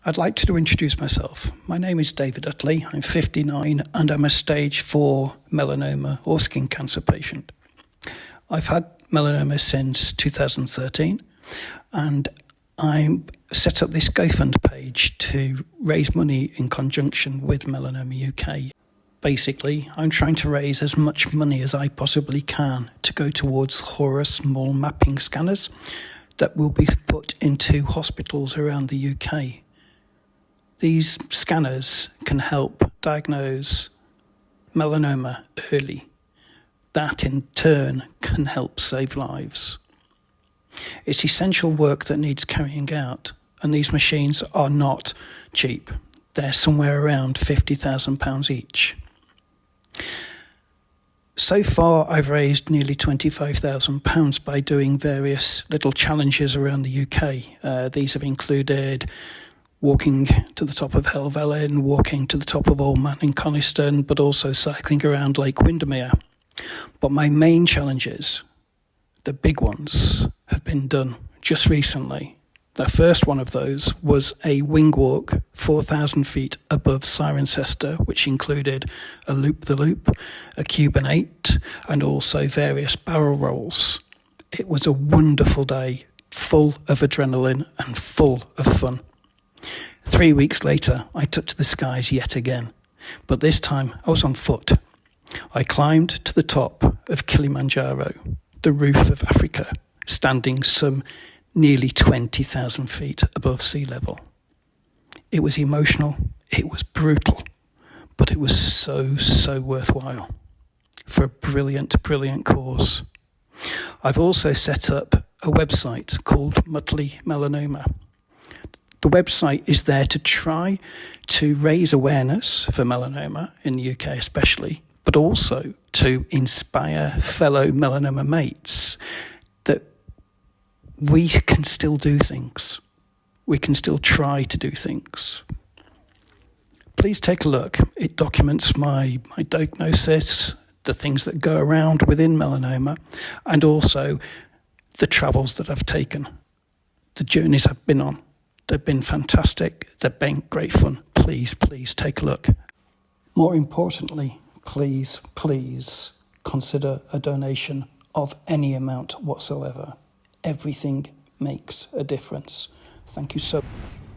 I'd like to introduce myself. My name is David Utley. I'm 59 and I'm a stage 4 melanoma or skin cancer patient. I've had melanoma since 2013 and I set up this GoFund page to raise money in conjunction with Melanoma UK. Basically, I'm trying to raise as much money as I possibly can to go towards Horus mole mapping scanners that will be put into hospitals around the UK. These scanners can help diagnose melanoma early. That in turn can help save lives. It's essential work that needs carrying out, and these machines are not cheap. They're somewhere around £50,000 each. So far, I've raised nearly £25,000 by doing various little challenges around the UK. These have included walking to the top of Helvellyn, walking to the top of Old Man in Coniston, but also cycling around Lake Windermere. But my main challenges, the big ones, have been done just recently. The first one of those was a wing walk 4,000 feet above Cirencester, which included a loop-the-loop, a Cuban 8, and also various barrel rolls. It was a wonderful day, full of adrenaline and full of fun. 3 weeks later, I took to the skies yet again, but this time I was on foot. I climbed to the top of Kilimanjaro, the roof of Africa, standing some nearly 20,000 feet above sea level. It was emotional, it was brutal, but it was so worthwhile for a brilliant cause. I've also set up a website called Muttley Melanoma. The website is there to try to raise awareness for melanoma in the UK especially, but also to inspire fellow melanoma mates that we can still do things. We can still try to do things. Please take a look. It documents my diagnosis, the things that go around within melanoma, and also the travels that I've taken, the journeys I've been on. They've been fantastic. They've been great fun. Please take a look. More importantly, please consider a donation of any amount whatsoever. Everything makes a difference. Thank you so much.